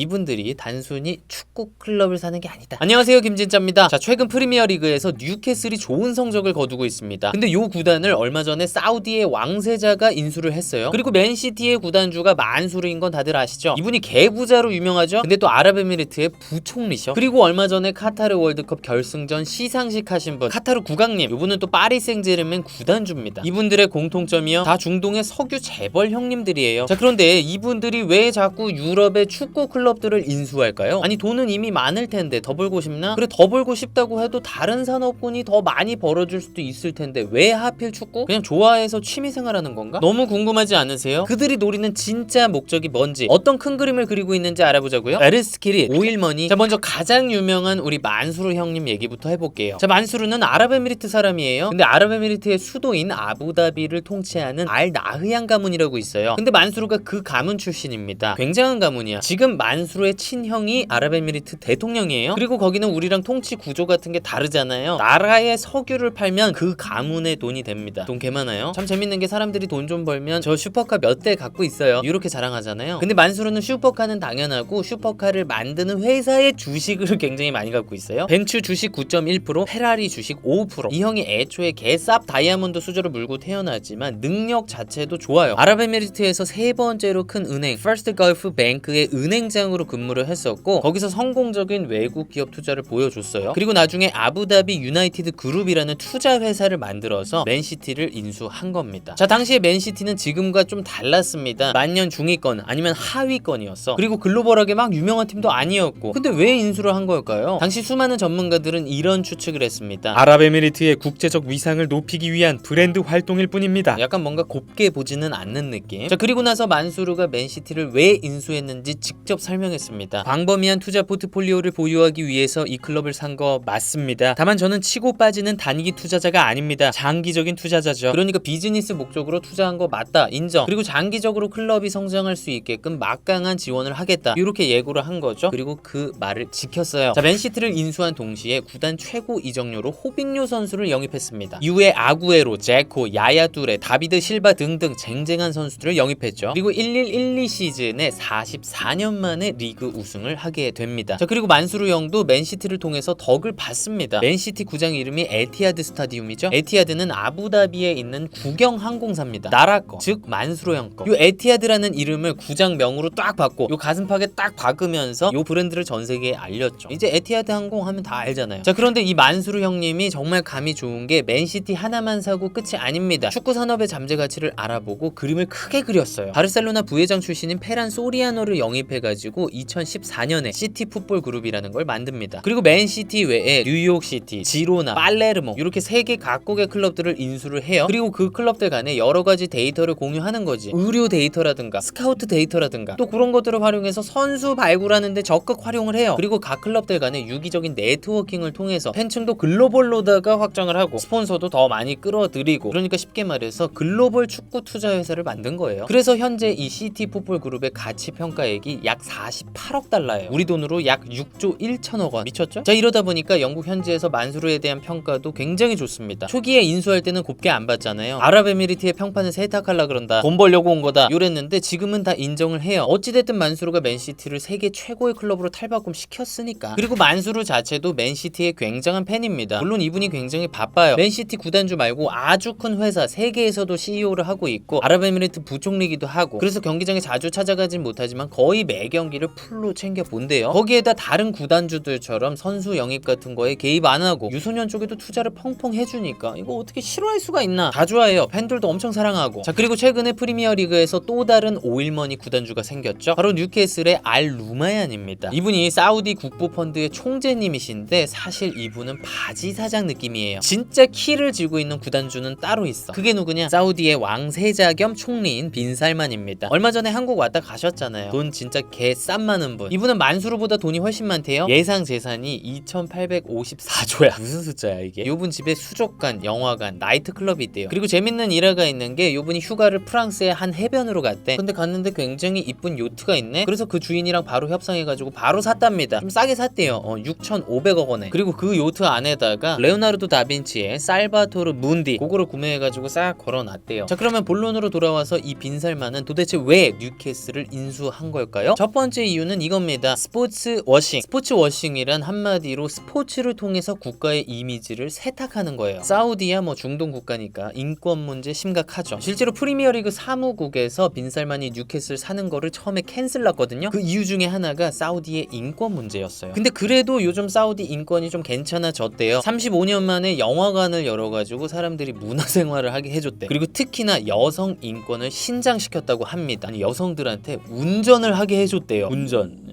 이분들이 단순히 축구 클럽을 사는 게 아니다. 안녕하세요, 김진짜입니다. 자, 최근 프리미어리그에서 뉴캐슬이 좋은 성적을 거두고 있습니다. 근데 요 구단을 얼마 전에 사우디의 왕세자가 인수를 했어요. 그리고 맨시티의 구단주가 만수르인 건 다들 아시죠? 이분이 개부자로 유명하죠. 근데 또 아랍에미리트의 부총리셔. 그리고 얼마 전에 카타르 월드컵 결승전 시상식 하신 분, 카타르 국왕님. 이분은 또 파리 생제르맹 구단주입니다. 이분들의 공통점이요, 다 중동의 석유 재벌 형님들이에요. 자, 그런데 이분들이 왜 자꾸 유럽의 축구 클럽들을 인수할까요? 아니, 돈은 이미 많을 텐데 더 벌고 싶나? 그래, 더 벌고 싶다고 해도 다른 산업군이 더 많이 벌어줄 수도 있을 텐데 왜 하필 축구? 그냥 좋아해서 취미생활하는 건가? 너무 궁금하지 않으세요? 그들이 노리는 진짜 목적이 뭔지, 어떤 큰 그림을 그리고 있는지 알아보자고요. 에르스키리, 오일머니. 자, 먼저 가장 유명한 우리 만수르 형님 얘기부터 해볼게요. 자, 만수르는 아랍에미리트 사람이에요. 근데 아랍에미리트의 수도인 아부다비를 통치하는 알 나흐얀 가문이라고 있어요. 근데 만수르가 그 가문 출신입니다. 굉장한 가문이야. 지금 만수르의 친형이 아랍에미리트 대통령이에요. 그리고 거기는 우리랑 통치 구조 같은 게 다르잖아요. 나라의 석유를 팔면 그 가문의 돈이 됩니다. 돈 개 많아요. 참 재밌는 게 사람들이 돈 좀 벌면 저 슈퍼카 몇 대 갖고 있어요, 이렇게 자랑하잖아요. 근데 만수르는 슈퍼카는 당연하고 슈퍼카를 만드는 회사의 주식을 굉장히 많이 갖고 있어요. 벤츠 주식 9.1%, 페라리 주식 5%. 이 형이 애초에 개쌉 다이아몬드 수저를 물고 태어났지만 능력 자체도 좋아요. 아랍에미리트에서 세 번째로 큰 은행 퍼스트 걸프 뱅크의 은행장으로 근무를 했었고, 거기서 성공적인 외국 기업 투자를 보여줬어요. 그리고 나중에 아부다비 유나이티드 그룹이라는 투자 회사를 만들어서 맨시티를 인수한 겁니다. 자, 당시에 맨시티는 지금과 좀 달랐습니다. 만년 중위권 아니면 하위권이었어. 그리고 글로벌하게 막 유명한 팀도 아니었고. 근데 왜 인수를 한 걸까요? 당시 수많은 전문가들은 이런 추측을 했습니다. 아랍에미리트의 국제적 위상을 높이기 위한 브랜드 활동일 뿐입니다. 약간 뭔가 곱게 보지는 않는 느낌. 자, 그리고 나서 만수르가 맨시티를 왜 인수했는지 직접 설명했습니다. 광범위한 투자 포트폴리오를 보유하기 위해서 이 클럽을 산 거 맞습니다. 다만 저는 치고 빠지는 단기 투자자가 아닙니다. 장기적인 투자자죠. 그러니까 비즈니스 목적으로 투자한 거 맞다, 인정. 그리고 장기적으로 클럽이 성장할 수 있게끔 막강한 지원을 하겠다, 이렇게 예고를 한 거죠. 그리고 그 말을 지켰어요. 자, 맨시티를 인수한 동시에 구단 최고 이적료로 호빙요 선수를 영입했습니다. 이후에 아구에로, 제코, 야야뚜레, 다비드 실바 등등 쟁쟁한 선수들을 영입했죠. 그리고 11-12 시즌에 44년 만에 리그 우승을 하게 됩니다. 자, 그리고 만수르 형도 맨시티를 통해서 덕을 봤습니다. 맨시티 구장 이름이 에티하드 스타디움이죠. 에티하드는 아부다비에 있는 국영 항공사입니다. 나라 거, 즉 만수르 형 거. 요 에티하드라는 이름을 구장명으로 딱 받고 요 가슴팍에 딱 박으면서 요 브랜드를 전 세계에 알렸죠. 이제 에티하드 항공 하면 다 알잖아요. 자, 그런데 이 만수르 형님이 정말 감이 좋은 게 맨시티 하나만 사고 끝이 아닙니다. 축구 산업의 잠재 가치를 알아보고 그림을 크게 그렸어요. 바르셀로나 부회장 출신인 페란 소리아노를 영입해가지고 2014년에 시티 풋볼 그룹이라는 걸 만듭니다. 그리고 맨시티 외에 뉴욕시티, 지로나, 팔레르모 이렇게 세계 각국의 클럽들을 인수를 해요. 그리고 그 클럽들 간에 여러 가지 데이터를 공유하는 거지. 의료 데이터라든가 스카우트 데이터라든가 또 그런 것들을 활용해서 선수 발굴하는데 적극 활용을 해요. 그리고 각 클럽들 간에 유기적인 네트워킹을 통해서 팬층도 글로벌로다가 확장을 하고 스폰서도 더 많이 끌어들이고, 그러니까 쉽게 말해서 글로벌 축구 투자 회사를 만든 거예요. 그래서 현재 이 시티 풋볼 그룹의 가치 평가액이 약 48억 달러예요. 우리 돈으로 약 6조 1천억 원. 미쳤죠? 자, 이러다 보니까 영국 현지에서 만수르에 대한 평가도 굉장히 좋습니다. 초기에 인수할 때는 곱게 안 봤잖아요. 아랍에미리트의 평판을 세탁하려 그런다, 돈 벌려고 온 거다 요랬는데 지금은 다 인정을 해요. 어찌됐든 만수르가 맨시티를 세계 최고의 클럽으로 탈바꿈 시켰으니까. 그리고 만수르 자체도 맨시티의 굉장한 팬입니다. 물론 이분이 굉장히 바빠요. 맨시티 구단주 말고 아주 큰 회사 세계에서도 CEO를 하고 있고 아랍에미리트 부총리기도 하고, 그래서 경기장에 자주 찾아가진 못하지만 거의 매 경기를 풀로 챙겨 본대요. 거기에다 다른 구단주들처럼 선수 영입 같은 거에 개입 안 하고 유소년 쪽에도 투자를 펑펑 해주니까 이거 어떻게 싫어할 수가 있나. 다 좋아해요. 팬들도 엄청 사랑하고. 자, 그리고 최근에 프리미어리그에서 또 다른 오일머니 구단주가 생겼죠. 바로 뉴캐슬의 알 루마얀입니다. 이분이 사우디 국부펀드의 총재님이신데 사실 이분은 바지 사장 느낌이에요. 진짜 키를 쥐고 있는 구단주는 따로 있어. 그게 누구냐? 사우디의 왕세자 겸 총리인 빈살만입니다. 얼마 전에 한국 왔다 가셨잖아요. 돈 진짜 개 싼 많은 분. 이분은 만수르보다 돈이 훨씬 많대요. 예상 재산이 2854조야. 무슨 숫자야 이게? 이분 집에 수족관, 영화관, 나이트클럽이 있대요. 그리고 재밌는 일화가 있는 게 이분이 휴가를 프랑스의 한 해변으로 갔대. 근데 갔는데 굉장히 이쁜 요트가 있네. 그래서 그 주인이랑 바로 협상해가지고 바로 샀답니다. 좀 싸게 샀대요. 6,500억 원에. 그리고 그 요트 안에다가 레오나르도 다빈치의 살바토르 문디 그거를 구매해가지고 싹 걸어놨대요. 자, 그러면 본론으로 돌아와서 이 빈살만은 도대체 왜 뉴캐슬을 인수한 걸까요? 첫 번째 번째 이유는 이겁니다. 스포츠 워싱. 스포츠 워싱이란 한마디로 스포츠를 통해서 국가의 이미지를 세탁하는 거예요. 사우디야 뭐 중동 국가니까 인권 문제 심각하죠. 실제로 프리미어리그 사무국에서 빈살만이 뉴캐슬 사는 거를 처음에 캔슬났거든요. 그 이유 중에 하나가 사우디의 인권 문제였어요. 근데 그래도 요즘 사우디 인권이 좀 괜찮아졌대요. 35년 만에 영화관을 열어가지고 사람들이 문화생활을 하게 해줬대. 그리고 특히나 여성 인권을 신장시켰다고 합니다. 아니, 여성들한테 운전을 하게 해줬대요. 운전.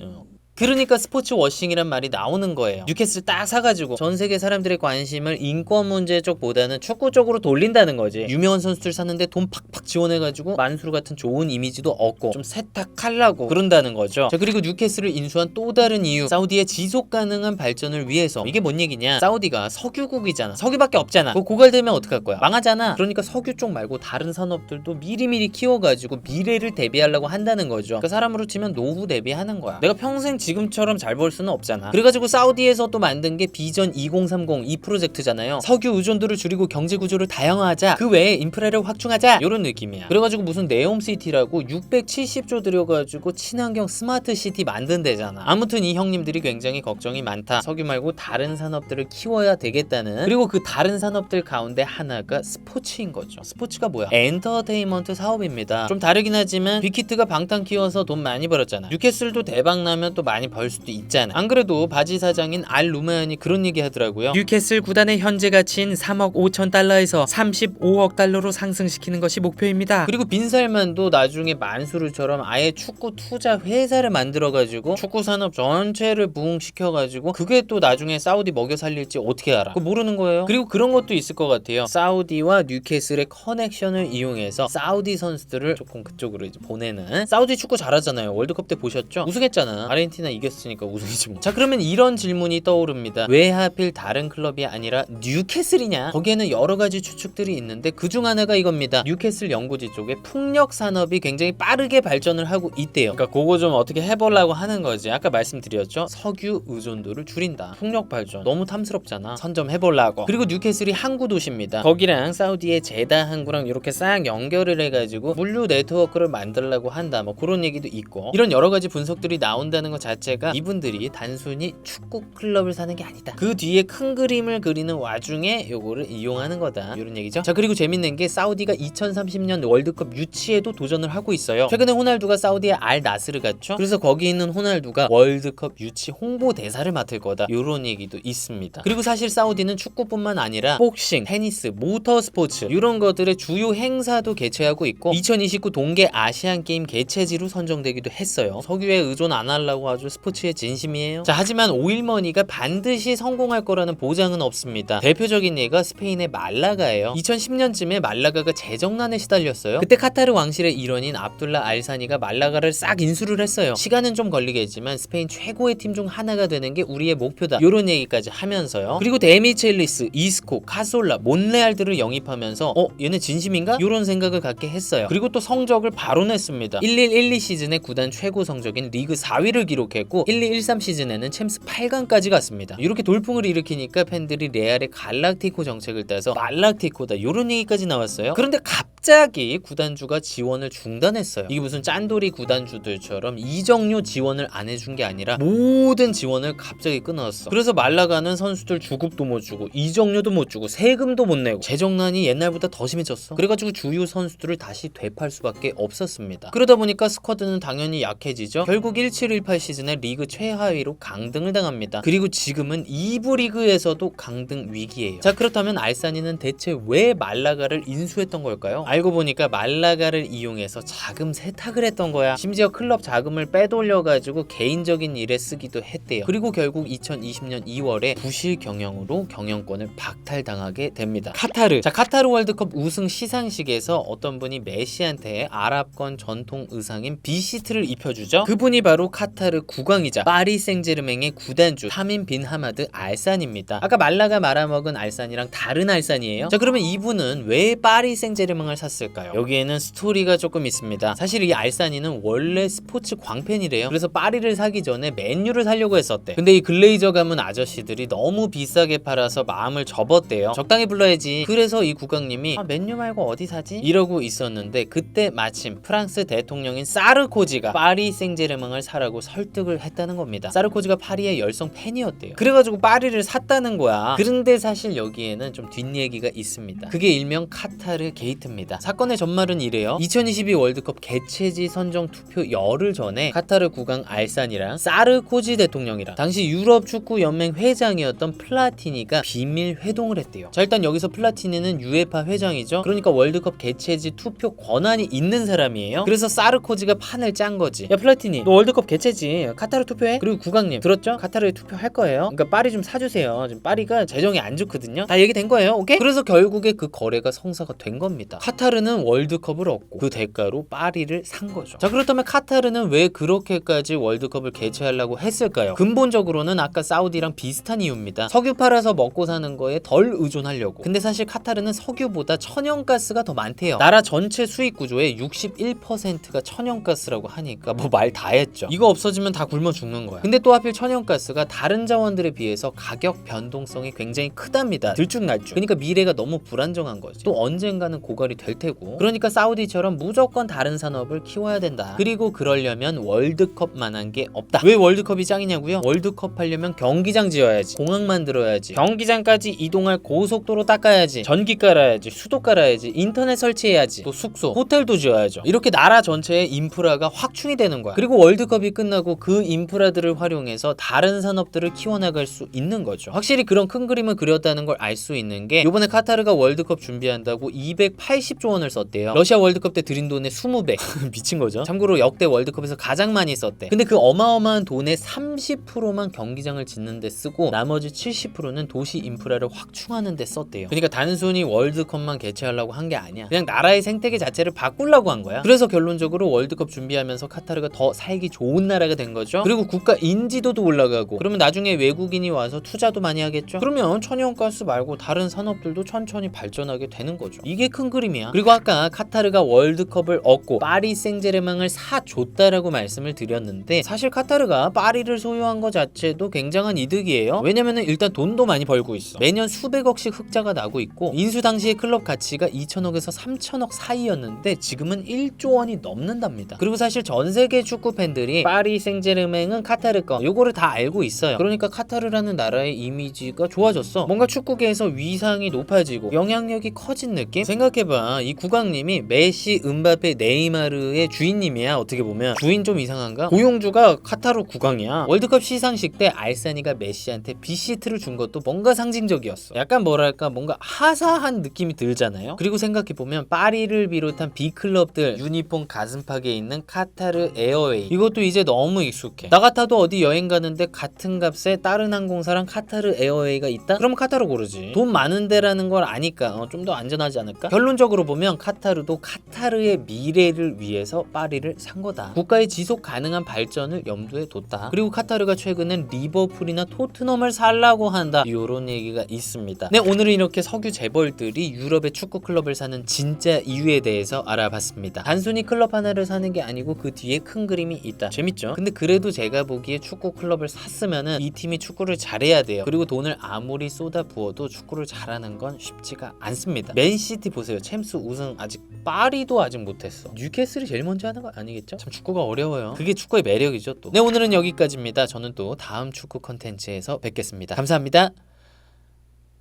그러니까 스포츠 워싱이란 말이 나오는 거예요. 뉴캐슬 딱 사가지고 전 세계 사람들의 관심을 인권 문제 쪽보다는 축구 쪽으로 돌린다는 거지. 유명한 선수들 사는데 돈 팍팍 지원해가지고 만수르 같은 좋은 이미지도 얻고 좀 세탁하려고 그런다는 거죠. 자, 그리고 뉴캐슬을 인수한 또 다른 이유, 사우디의 지속 가능한 발전을 위해서. 이게 뭔 얘기냐, 사우디가 석유국이잖아. 석유밖에 없잖아. 그거 고갈되면 어떡할 거야? 망하잖아. 그러니까 석유 쪽 말고 다른 산업들도 미리미리 키워가지고 미래를 대비하려고 한다는 거죠. 그러니까 사람으로 치면 노후 대비하는 거야. 내가 평생 지금처럼 잘 벌 수는 없잖아. 그래가지고 사우디에서 또 만든 게 비전 2030 이 프로젝트잖아요. 석유 의존도를 줄이고 경제 구조를 다양화하자. 그 외에 인프라를 확충하자. 이런 느낌이야. 그래가지고 무슨 네옴시티라고 670조 들여가지고 친환경 스마트 시티 만든 데잖아. 아무튼 이 형님들이 굉장히 걱정이 많다. 석유 말고 다른 산업들을 키워야 되겠다는. 그리고 그 다른 산업들 가운데 하나가 스포츠인 거죠. 스포츠가 뭐야? 엔터테인먼트 사업입니다. 좀 다르긴 하지만 빅히트가 방탄 키워서 돈 많이 벌었잖아. 뉴캐슬도 대박 나면 또 많이 벌 수도 있잖아. 안 그래도 바지 사장인 알 루마얀이 그런 얘기 하더라고요. 뉴캐슬 구단의 현재 가치인 3억 5천 달러에서 35억 달러로 상승시키는 것이 목표입니다. 그리고 빈살만도 나중에 만수르처럼 아예 축구 투자 회사를 만들어가지고 축구 산업 전체를 부흥시켜가지고 그게 또 나중에 사우디 먹여 살릴지 어떻게 알아? 그거 모르는 거예요. 그리고 그런 것도 있을 것 같아요. 사우디와 뉴캐슬의 커넥션을 이용해서 사우디 선수들을 조금 그쪽으로 이제 보내는. 사우디 축구 잘하잖아요. 월드컵 때 보셨죠? 우승했잖아. 아르헨티나 이겼으니까 우승이지 뭐. 자, 그러면 이런 질문이 떠오릅니다. 왜 하필 다른 클럽이 아니라 뉴캐슬이냐? 거기에는 여러 가지 추측들이 있는데 그중 하나가 이겁니다. 뉴캐슬 연고지 쪽에 풍력 산업이 굉장히 빠르게 발전을 하고 있대요. 그러니까 그거 좀 어떻게 해보려고 하는 거지. 아까 말씀드렸죠? 석유 의존도를 줄인다. 풍력 발전 너무 탐스럽잖아. 선 좀 해보려고. 그리고 뉴캐슬이 항구 도시입니다. 거기랑 사우디의 제다 항구랑 이렇게 싹 연결을 해가지고 물류 네트워크를 만들려고 한다. 뭐 그런 얘기도 있고. 이런 여러 가지 분석들이 나온다는 것 자체가 이분들이 단순히 축구 클럽을 사는 게 아니다. 그 뒤에 큰 그림을 그리는 와중에 요거를 이용하는 거다. 이런 얘기죠. 자, 그리고 재밌는 게 사우디가 2030년 월드컵 유치에도 도전을 하고 있어요. 최근에 호날두가 사우디의 알 나스르 갔죠. 그래서 거기 있는 호날두가 월드컵 유치 홍보 대사를 맡을 거다. 이런 얘기도 있습니다. 그리고 사실 사우디는 축구뿐만 아니라 복싱, 테니스, 모터 스포츠 이런 것들의 주요 행사도 개최하고 있고 2029 동계 아시안 게임 개최지로 선정되기도 했어요. 석유에 의존 안 하려고 아주 스포츠의 진심이에요. 자, 하지만 오일머니가 반드시 성공할 거라는 보장은 없습니다. 대표적인 예가 스페인의 말라가예요. 2010년쯤에 말라가가 재정난에 시달렸어요. 그때 카타르 왕실의 일원인 압둘라 알사니가 말라가를 싹 인수를 했어요. 시간은 좀 걸리겠지만 스페인 최고의 팀 중 하나가 되는 게 우리의 목표다. 이런 얘기까지 하면서요. 그리고 데미첼리스, 이스코, 카솔라, 몬레알들을 영입하면서 얘네 진심인가? 이런 생각을 갖게 했어요. 그리고 또 성적을 바로 냈습니다. 11-12 시즌에 구단 최고 성적인 리그 4위를 기록했고 12-13 시즌에는 챔스 8강까지 갔습니다. 이렇게 돌풍을 일으키니까 팬들이 레알의 갈락티코 정책을 따서 말락티코다 이런 얘기까지 나왔어요. 그런데 갑자기 구단주가 지원을 중단했어요. 이게 무슨 짠돌이 구단주들처럼 이적료 지원을 안 해준 게 아니라 모든 지원을 갑자기 끊었어. 그래서 말라가는 선수들 주급도 못 주고 이적료도 못 주고 세금도 못 내고 재정난이 옛날보다 더 심해졌어. 그래가지고 주요 선수들을 다시 되팔 수밖에 없었습니다. 그러다 보니까 스쿼드는 당연히 약해지죠. 결국 17-18 시즌에 리그 최하위로 강등을 당합니다. 그리고 지금은 2부 리그에서도 강등 위기예요. 자, 그렇다면 알사니는 대체 왜 말라가를 인수했던 걸까요? 알고 보니까 말라가를 이용해서 자금 세탁을 했던 거야. 심지어 클럽 자금을 빼돌려가지고 개인적인 일에 쓰기도 했대요. 그리고 결국 2020년 2월에 부실 경영으로 경영권을 박탈당하게 됩니다. 카타르. 자, 카타르 월드컵 우승 시상식에서 어떤 분이 메시한테 아랍권 전통 의상인 비시트를 입혀주죠. 그분이 바로 카타르 국왕이자 파리 생제르맹의 구단주 타민 빈 하마드 알산입니다. 아까 말라가 말아먹은 알산이랑 다른 알산이에요. 자, 그러면 이분은 왜 파리 생제르맹을 샀을까요? 여기에는 스토리가 조금 있습니다. 사실 이 알사니는 원래 스포츠 광팬이래요. 그래서 파리를 사기 전에 맨유를 사려고 했었대. 근데 이 글레이저 가문 아저씨들이 너무 비싸게 팔아서 마음을 접었대요. 적당히 불러야지. 그래서 이 국왕님이 맨유 말고 어디 사지? 이러고 있었는데 그때 마침 프랑스 대통령인 사르코지가 파리 생제르맹을 사라고 설득을 했다는 겁니다. 사르코지가 파리의 열성 팬이었대요. 그래가지고 파리를 샀다는 거야. 그런데 사실 여기에는 좀 뒷얘기가 있습니다. 그게 일명 카타르 게이트입니다. 사건의 전말은 이래요. 2022 월드컵 개최지 선정 투표 열흘 전에 카타르 국왕 알산이랑 사르코지 대통령이랑 당시 유럽 축구 연맹 회장이었던 플라티니가 비밀 회동을 했대요. 자, 일단 여기서 플라티니는 UEFA 회장이죠. 그러니까 월드컵 개최지 투표 권한이 있는 사람이에요. 그래서 사르코지가 판을 짠 거지. 야 플라티니, 너 월드컵 개최지 카타르 투표해? 그리고 국왕님 들었죠? 카타르에 투표할 거예요. 그러니까 파리 좀 사주세요. 지금 파리가 재정이 안 좋거든요. 다 얘기된 거예요. 오케이? 그래서 결국에 그 거래가 성사가 된 겁니다. 카타르는 월드컵을 얻고 그 대가로 파리를 산 거죠. 자, 그렇다면 카타르는 왜 그렇게까지 월드컵을 개최하려고 했을까요? 근본적으로는 아까 사우디랑 비슷한 이유입니다. 석유 팔아서 먹고 사는 거에 덜 의존하려고. 근데 사실 카타르는 석유보다 천연가스가 더 많대요. 나라 전체 수익 구조의 61%가 천연가스라고 하니까 뭐 말 다 했죠. 이거 없어지면 다 굶어 죽는 거야. 근데 또 하필 천연가스가 다른 자원들에 비해서 가격 변동성이 굉장히 크답니다. 들쭉날쭉. 그러니까 미래가 너무 불안정한 거지. 또 언젠가는 고갈이 될 테고. 그러니까 사우디처럼 무조건 다른 산업을 키워야 된다. 그리고 그러려면 월드컵만한 게 없다. 왜 월드컵이 짱이냐고요? 월드컵 하려면 경기장 지어야지, 공항 만들어야지, 경기장까지 이동할 고속도로 닦아야지, 전기 깔아야지, 수도 깔아야지, 인터넷 설치해야지, 또 숙소, 호텔도 지어야죠. 이렇게 나라 전체의 인프라가 확충이 되는 거야. 그리고 월드컵이 끝나고 그 인프라들을 활용해서 다른 산업들을 키워나갈 수 있는 거죠. 확실히 그런 큰 그림을 그렸다는 걸 알 수 있는 게 이번에 카타르가 월드컵 준비한다고 280조 원을 썼대요. 러시아 월드컵 때 들인 돈의 20배. 미친 거죠. 참고로 역대 월드컵에서 가장 많이 썼대. 근데 그 어마어마한 돈의 30%만 경기장을 짓는 데 쓰고 나머지 70%는 도시 인프라를 확충하는 데 썼대요. 그러니까 단순히 월드컵만 개최하려고 한 게 아니야. 그냥 나라의 생태계 자체를 바꾸려고 한 거야. 그래서 결론적으로 월드컵 준비하면서 카타르가 더 살기 좋은 나라가 된 거죠. 그리고 국가 인지도도 올라가고, 그러면 나중에 외국인이 와서 투자도 많이 하겠죠. 그러면 천연가스 말고 다른 산업들도 천천히 발전하게 되는 거죠. 이게 큰 그림이야. 그리고 아까 카타르가 월드컵을 얻고 파리 생제르맹을 사줬다라고 말씀을 드렸는데 사실 카타르가 파리를 소유한 것 자체도 굉장한 이득이에요. 왜냐면은 일단 돈도 많이 벌고 있어. 매년 수백억씩 흑자가 나고 있고, 인수 당시의 클럽 가치가 2천억에서 3천억 사이였는데 지금은 1조 원이 넘는답니다. 그리고 사실 전 세계 축구 팬들이 파리 생제르맹은 카타르 거 요거를 다 알고 있어요. 그러니까 카타르라는 나라의 이미지가 좋아졌어. 뭔가 축구계에서 위상이 높아지고 영향력이 커진 느낌? 생각해봐. 이 국왕님이 메시, 음바페, 네이마르의 주인님이야. 어떻게 보면 주인 좀 이상한가? 고용주가 카타르 국왕이야. 월드컵 시상식 때 알사니가 메시한테 비시트를 준 것도 뭔가 상징적이었어. 약간 뭐랄까 뭔가 하사한 느낌이 들잖아요. 그리고 생각해보면 파리를 비롯한 B클럽들 유니폼 가슴팍에 있는 카타르 에어웨이, 이것도 이제 너무 익숙해. 나 같아도 어디 여행 가는데 같은 값에 다른 항공사랑 카타르 에어웨이가 있다? 그럼 카타르 고르지. 돈 많은 데라는 걸 아니까 좀 더 안전하지 않을까? 결론적으로 보면 카타르도 카타르의 미래를 위해서 파리를 산 거다. 국가의 지속 가능한 발전을 염두에 뒀다. 그리고 카타르가 최근엔 리버풀이나 토트넘을 살라고 한다, 이런 얘기가 있습니다. 네, 오늘은 이렇게 석유 재벌들이 유럽의 축구 클럽을 사는 진짜 이유에 대해서 알아봤습니다. 단순히 클럽 하나를 사는 게 아니고 그 뒤에 큰 그림이 있다. 재밌죠? 근데 그래도 제가 보기에 축구 클럽을 샀으면은 이 팀이 축구를 잘해야 돼요. 그리고 돈을 아무리 쏟아 부어도 축구를 잘하는 건 쉽지가 않습니다. 맨시티 보세요. 챔스 우승 아직, 파리도 아직 못했어. 뉴캐슬이 제일 먼저 하는 거 아니겠죠? 참 축구가 어려워요. 그게 축구의 매력이죠 또. 네, 오늘은 여기까지입니다. 저는 또 다음 축구 컨텐츠에서 뵙겠습니다. 감사합니다.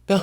뿅.